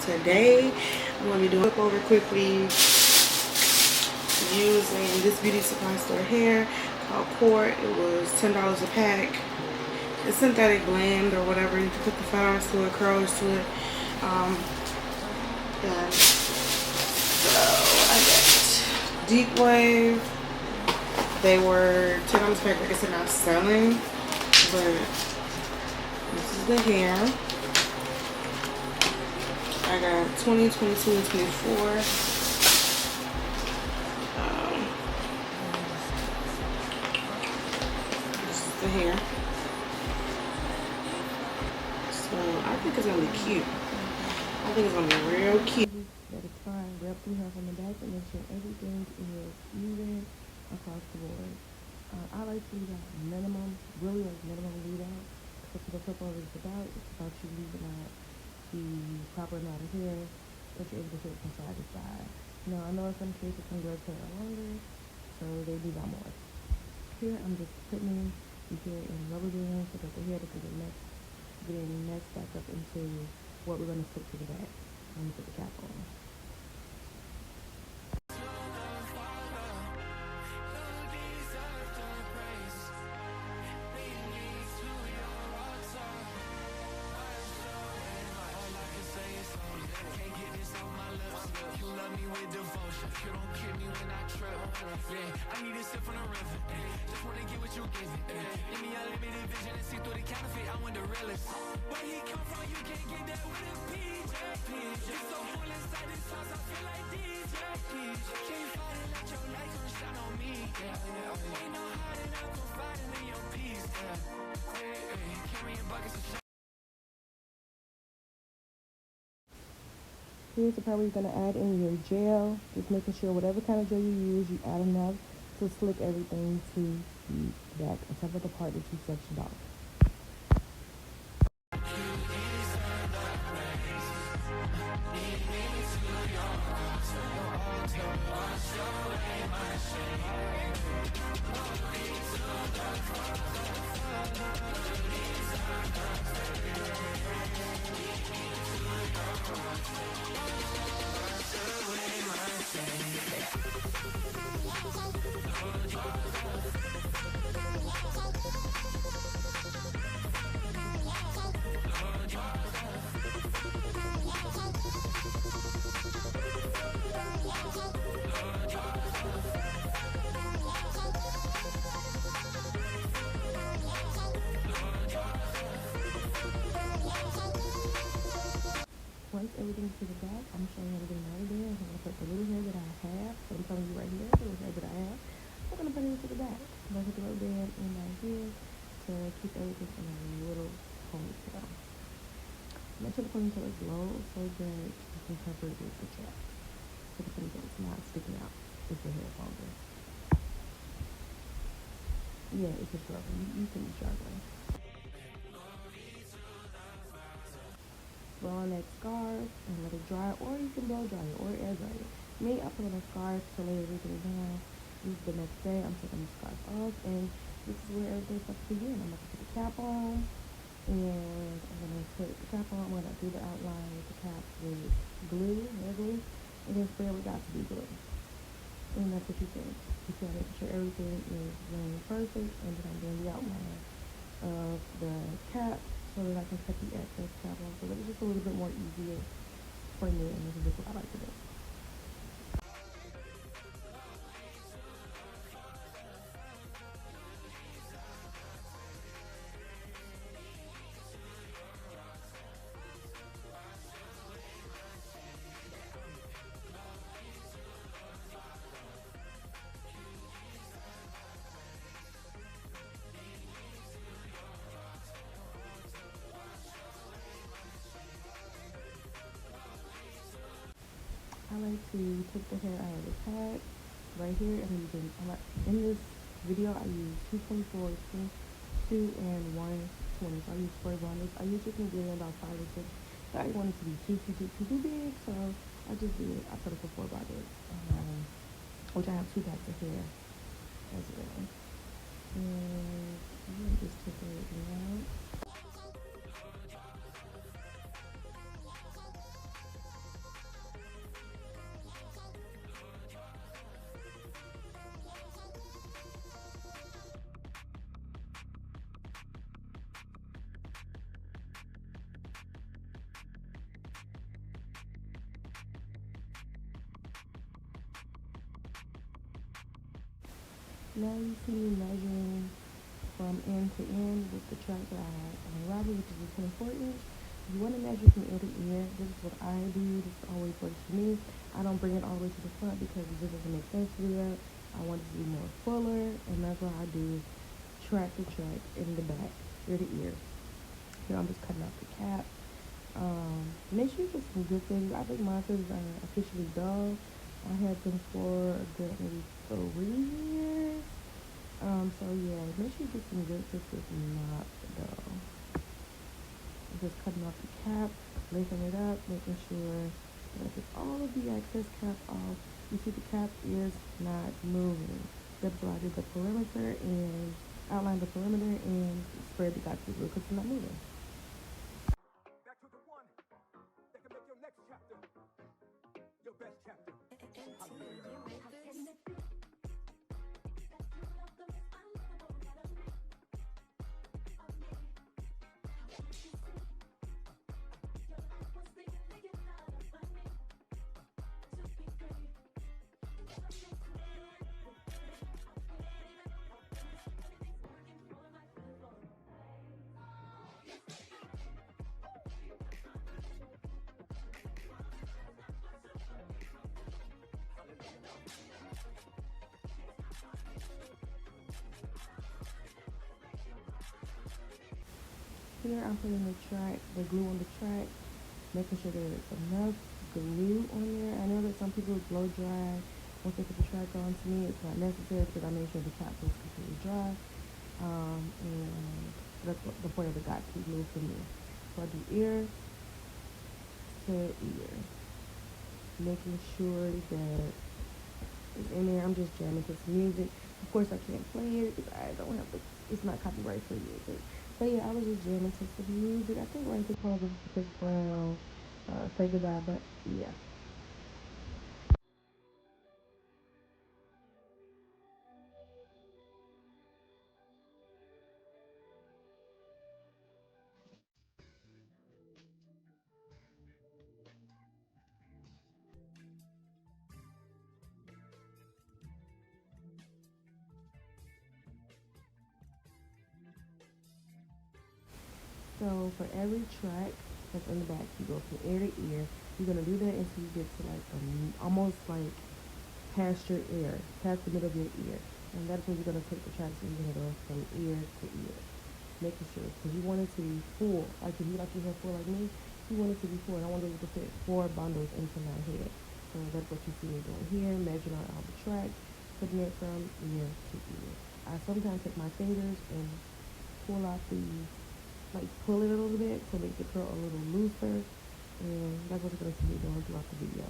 today I'm going to be doing a flip over quickly using this beauty supply store hair called Core. It was $10 a pack. It's synthetic blend or whatever. You can put the fat irons to it, curlers to it. And so I got Deep Wave. They were $10 a pack. Like I said, not selling, but this is the hair. I got 20, 22, and 24. This is the hair. So I think it's gonna be cute. I think it's gonna be real cute. That is fine. Wrap the hair from the back and make sure everything is even across the board. I like to leave out minimum, really like minimum lead out. Because the flip over is about, it's about you leaving out the proper amount of hair that you're able to fit from side to side. Now I know in some cases some girls hair are longer, so they leave out more. Here I'm just putting the hair in rubber bands so that the hair doesn't get messed back up into what we're going to stick to the back when we put the cap on. I need a sip from the river. Just wanna get what you give it. Give me unlimited vision and see through the counterfeit. I want the realest. Where he come from, you can't get that with a PJ. You so full inside this house, I feel like DJ. Can't fight it, let your light come shine on me. Ain't no hiding, I'm confiding in your peace. Carrying buckets of shit. Here's the part where you're going to add in your gel. Just making sure whatever kind of gel you use, you add enough to slick everything to the back, except for the part that you sectioned off. Once everything's to the back, I'm showing everything right there. I'm going to put the little hair that I have. So I'm telling you right here, the little hair that I have. I'm going to put it into the back. I'm going to put the rubber band in right here to keep everything in a little ponytail. Make sure the ponytail is low so that you can cover it with the cap. So the ponytail is not sticking out if your hair is longer. Yeah, it's a struggle. You can be struggling. Blow on that scarf and let it dry, or you can blow dry it or air dry it. Me, I put on a scarf to lay everything down. This is the next day. I'm taking the scarf off, and this is where everything's supposed to begin. I'm going to put the cap on, and I'm going to put the cap on. I'm going to do the outline with the cap with glue, hair glue, and then spray it with Got2b glue. And that's what you think. You can make sure everything is laying perfect, and then I'm doing the outline of the cap, so that I can cut the excess cap off, so that it's just a little bit more easier for me, and this is just what I like to do. I like to take the hair out of the pack right here, and in this video I use 224, 2 and 120. So I use 4 bundles. I usually can get about 5 or 6. But I didn't want it to be too big, so I just did. I put it for 4 bundles, which I have 2 packs of hair as well. And I'm gonna just take everything out. Now you see me measuring from end to end with the track that I had on Robert, which is a 24 inch. You want to measure from ear to ear. This is what I do. This always works for me. I don't bring it all the way to the front because it just doesn't make sense to do that. I want it to be more fuller, and that's why I do track to track in the back, ear to ear. Here I'm just cutting out the cap. Make sure you get some good things. I think mine is officially dull. I had them for a good maybe 3 years. So yeah, make sure you get some good fits is not dull. Just cutting off the cap, lifting it up, making sure that I get all of the excess cap off. You see the cap is not moving. That's why I did the perimeter and outline the perimeter and spread the Got To glue because it's not moving. Back to the one that can make your next chapter your best chapter. Here I'm putting the glue on the track, making sure there's enough glue on there. I know that some people blow dry once they put the track on. To me, it's not necessary because I made sure the cap was completely dry. And that's what the point of the Got To glue for me. So I do ear to ear, making sure that it's in there. I'm just jamming to some music. Of course, I can't play it because I don't have it's not copyright free music. But yeah, I was just jamming to some music. I think right because of Chris Brown, Say Goodbye, but yeah. So for every track that's in the back, you go from ear to ear. You're gonna do that until you get to like almost like past your ear, past the middle of your ear, and that's when you're gonna take the tracks and you're gonna go from ear to ear, making sure because you want it to be full. Like if you like your hair full like me, you want it to be full. And I want it to fit 4 bundles into my head. So that's what you see me doing here, measuring out all the tracks, putting it from ear to ear. I sometimes take my fingers and pull out the pull it a little bit to make the curl a little looser, and that's what you're going to see me doing throughout the video.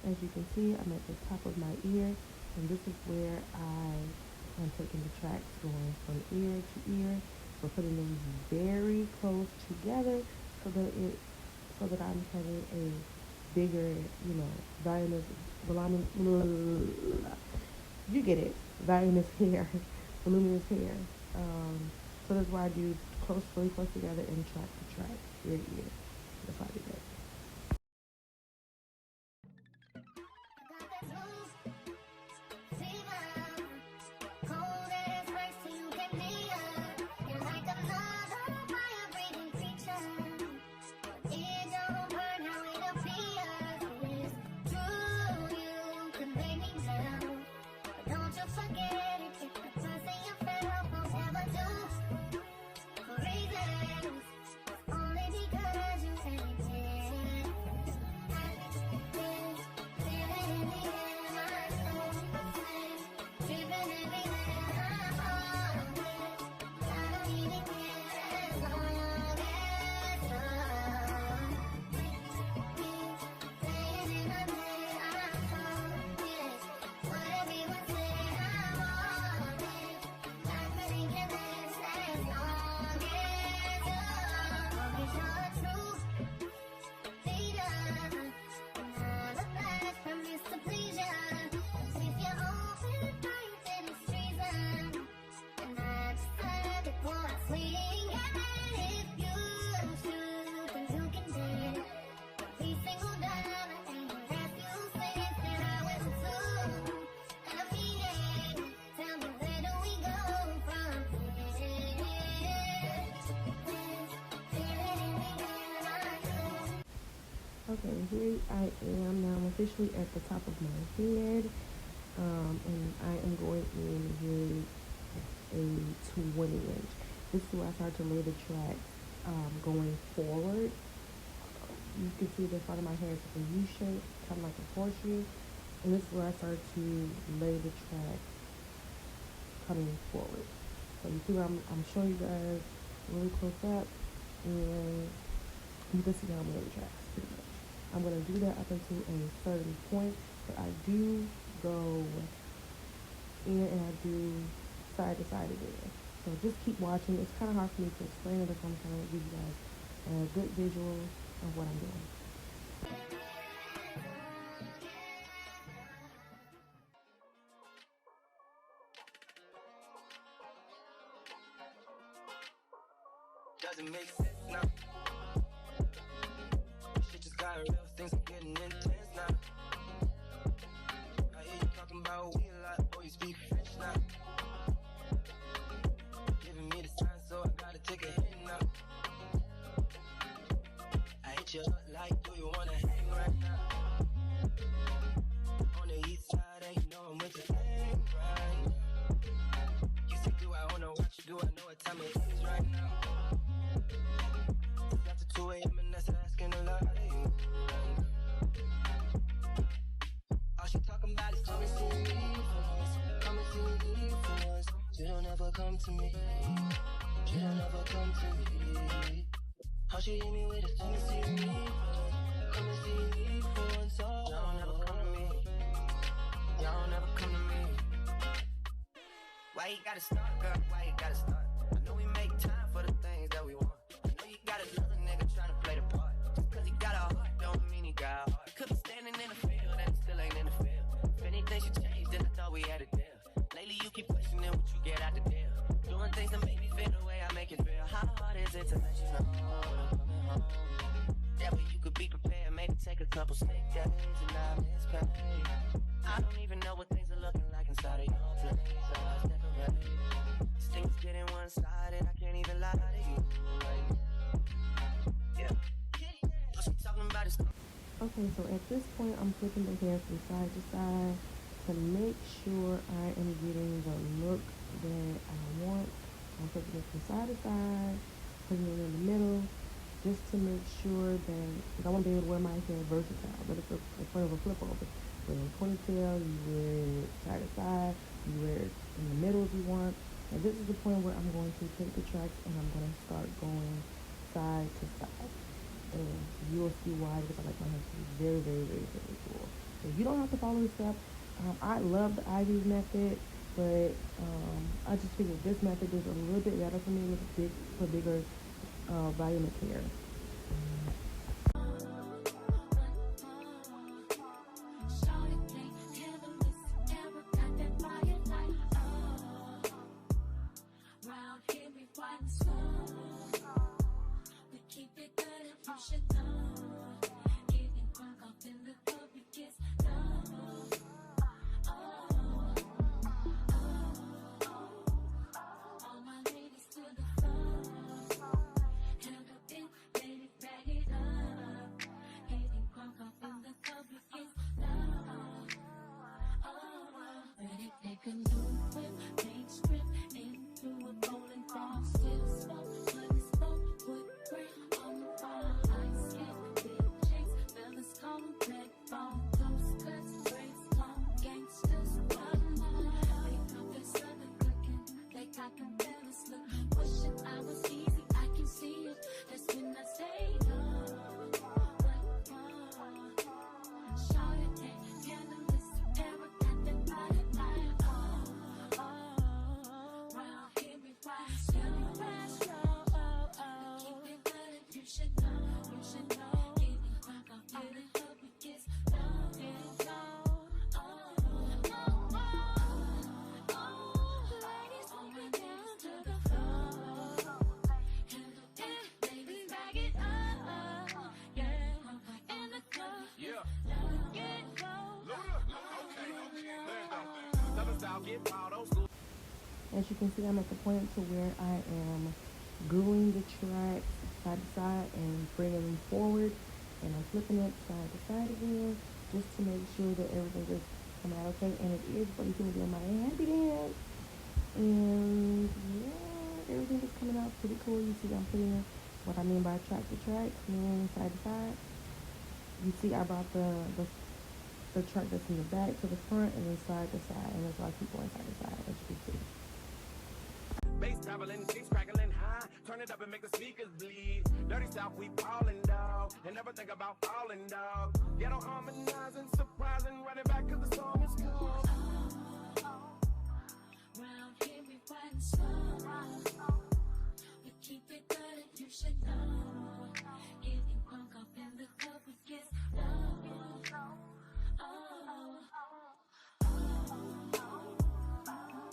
As you can see, I'm at the top of my ear, and this is where I am taking the tracks going from ear to ear. We're putting them very close together so that I'm having a bigger, voluminous, you get it, voluminous hair, voluminous hair. So that's why I do really close together and track to track, ear to ear. That's why I do that. Forget it, if the person you fell won't ever do for reasons Okay, here I am now. I'm officially at the top of my head, and I am going in with a 20 inch. This is where I start to lay the tracks going forward. You can see the front of my hair is like a U shape, kind of like a horseshoe, and this is where I start to lay the tracks coming forward. So you see where I'm showing you guys really close up, and you can see how I'm laying the tracks pretty much. I'm going to do that up until a certain point, but I do go in and I do side to side again. So just keep watching. It's kind of hard for me to explain it, if I'm trying to give you guys a good visual of what I'm doing. Doesn't make sense now. Shit just got real, things are getting intense now. I hear you talking about we a lot, boy, you speak French now. Giving me the sign, so I gotta take a hit now. I hit you up like, do you wanna hang right now? On the east side, and you know I'm with the gang right now. You say, do I wanna watch you, do I know what time it is right now? It's after 2 a.m. and that's asking a lot of you. All she talking about is come and see me first. Come and see me first. You don't ever come to me. You don't ever come to me. How she hit me with it? Come and see me first. Come and see me first. Oh, y'all don't ever come to me. Y'all don't ever come to me. Why you gotta start, girl? Why you gotta start? I know we make time for the things that we want. I know you got another nigga trying to play the part. Just cause he got a heart, don't mean he got a heart. Could be standing in the field and still ain't in the field. If anything should change, then I thought we had a deal. Lately you keep questioning what you get out the deal. Doing things that make me feel the way I make it feel. How hard is it to let you know when I'm coming home? That way you could be prepared, maybe take a couple sick days and not miss pay. I don't even know what things are looking like inside of your place. I was decorated. This thing's getting one-sided, I can't even lie to you. Right? Yeah. What she talking about is... Okay, so at this point, I'm flipping the hair from side to side to make sure I am getting the look that I want. I'm flipping it from side to side, putting it in the middle, just to make sure that, because I want to be able to wear my hair versatile, but it's in front of a flip over. You wear a ponytail, you wear it side to side, you wear it in the middle if you want. And this is the point where I'm going to take the tracks and I'm going to start going side to side. And you'll see why, because I like my hair to be very, very, very, very cool. So you don't have to follow this step. I love the Ivy's method, but I just figured this method is a little bit better for me for bigger volume of hair. As you can see, I'm at the point to where I am gluing the tracks side to side and bringing them forward. and I'm flipping it side to side again just to make sure that everything is coming out okay. And it is what you can do on my happy dance. And yeah, everything is coming out pretty cool. You see I'm putting what I mean by track to track and side to side. You see I brought the track that's in the back to the front and then side to side, and that's why I keep going side to side, as you can see. Bass traveling, chicks crackling high. Turn it up and make the speakers bleed. Dirty South, we ballin', dog. And never think about falling, dog. Ghetto harmonizing, surprising, running back cause the song is cool. Round here we ride slow. We keep it good, you should know. Getting drunk up in the club, we get low.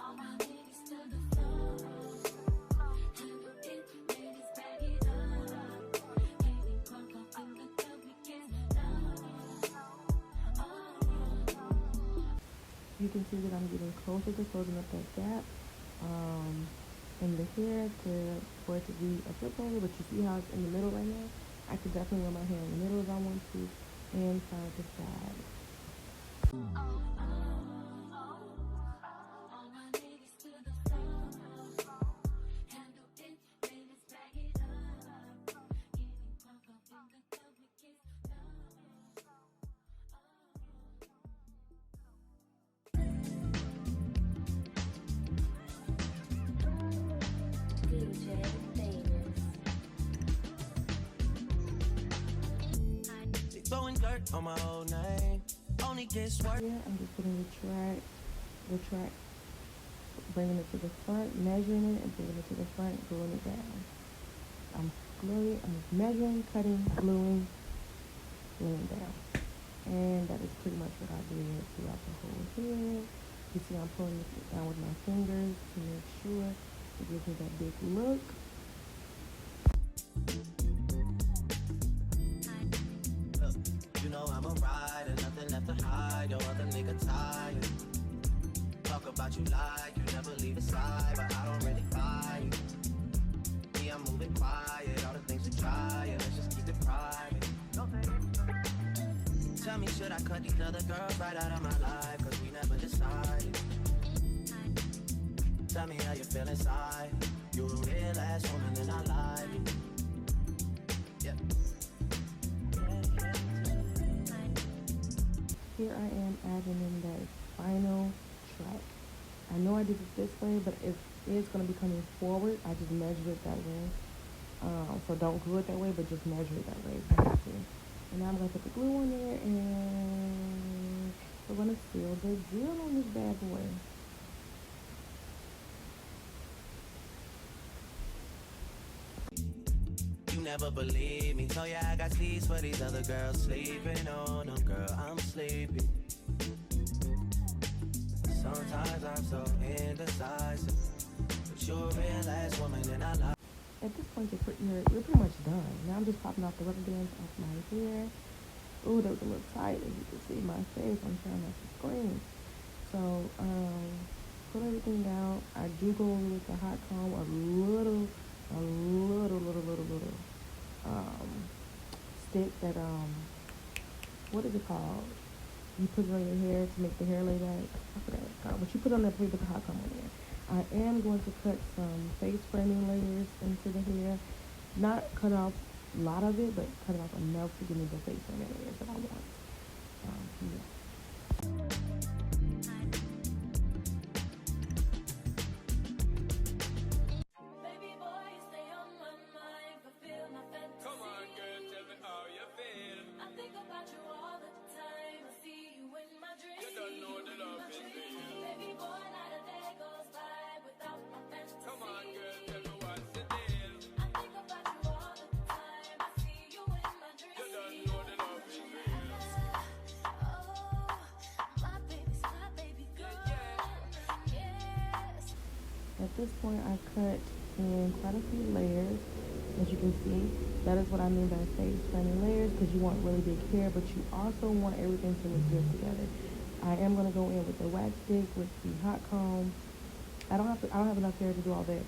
All my ladies to the floor. Handle it, ladies, bag it up. Getting drunk up in the club, we get low. You can see that I'm getting closer to closing up that gap in the hair for it to be a flip over, but you see how it's in the middle right now? I could definitely wear my hair in the middle if I want to, and side to side. All my ladies to the floor. Handle it, ladies, bag it up. Getting drunk up in the club, we get DJ Famous. Throwing dirt on my old name. Only get swerved. Yeah, I'm just putting the track, bringing it to the front, measuring it, and bringing it to the front, gluing it down. I'm measuring, cutting, gluing down. And that is pretty much what I did throughout the whole hair. You see I'm pulling it down with my fingers to make sure it gives me that big look. You know I'm a rider, nothing left to hide. Yo, other nigga tired. Talk about you like you never leave the side, but I don't really buy it. Me, I'm moving quiet. All the things we try, and let's just keep it private. Tell me, should I cut these other girls right out of my life? Cause we never decided. Tell me how you feel inside. You're a real ass woman and I like it. Yeah. Here I am adding in that final track. I know I did it this way, but it is going to be coming forward. I just measured it that way. So don't glue it that way, but just measure it that way if you have to. And now I'm going to put the glue on there, and we're going to seal the deal on this bad boy. You never believe me. Told ya I got sleeves for these other girls. Sleeping on them, girl, I'm sleepy. Sometimes I'm so indecisive. But you're a real ass woman and I like. At this point, you're pretty much done. Now I'm just popping off the rubber bands off my hair. Ooh, that was a little tight, as you can see my face. I'm trying not to scream. So, put everything down. I do go over with the hot comb a little stick that, what is it called? You put it on your hair to make the hair lay back. I forgot what it's called, but you put it on there before you put the hot comb on there. I am going to cut some face framing layers into the hair. Not cut off a lot of it, but cut it off enough to give me the face framing layers that I want. Yeah. Baby boy, you stay on my mind, fulfill my fantasy. Come on, girl, tell me how you feel. I think about you all the time. I see you in my dreams. You don't know the love is real. Baby boy, not a day goes by without my fantasy. Come on, girl, tell me what's the deal. I think about you all the time. I see you in my dreams. You don't know the love is real. Oh, my baby girl. Yes. At this point, I cut in quite a few layers. As you can see, that is what I mean by face framing layers, because you want really big hair, but you also want everything to look good together. I am going to go in with the wax stick, with the hot comb. I don't have enough hair to do all that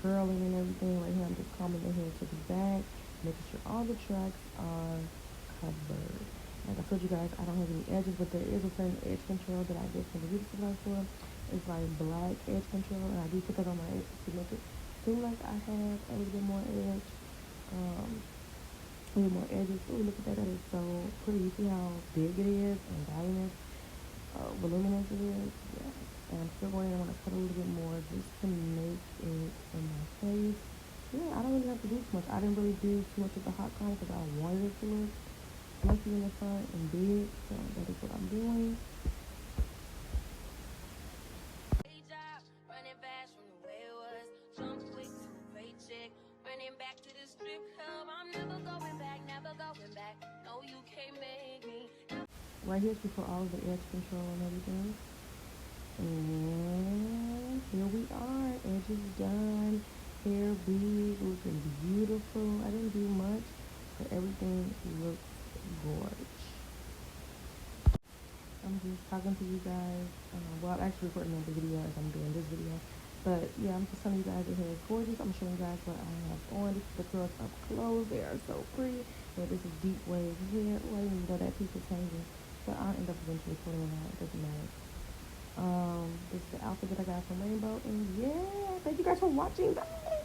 curling and everything. Right here, I'm just combing the hair to the back, making sure all the tracks are covered. Like I told you guys, I don't have any edges, but there is a certain edge control that I get from the beauty supply store. It's like black edge control, and I do put that on my edges to make it seem like I have a little bit more edge. A little more edges. Oh, look at that. That is so pretty. You see how big it is and voluminous, voluminous it is? Yeah. And I'm still going in. I want to cut a little bit more just to make it in my face. Yeah, I don't really have to do too much. I didn't really do too much of the hot comb because I wanted it to look fluffy in the front and big. So that is what I'm doing. Job, running fast from the way it was. Jump quick to a paycheck. Running back to the strip club. I'm never going back, never going back. No, you can't make me. Right here's before all of the edge control and everything. And here we are. Edges done. Hair big, looking beautiful. I didn't do much, but everything looks gorgeous. I'm just talking to you guys. Well, I'm actually recording another video as I'm doing this video. But yeah, I'm just telling you guys the hair is gorgeous. I'm showing you guys what I have on. This is the girls up close. They are so pretty. Yeah, this is deep wave hair. Oh, I didn't even know that piece was hanging. But I'll end up eventually pulling it out. It doesn't matter. This is the outfit that I got from Rainbow. And yeah, thank you guys for watching. Bye.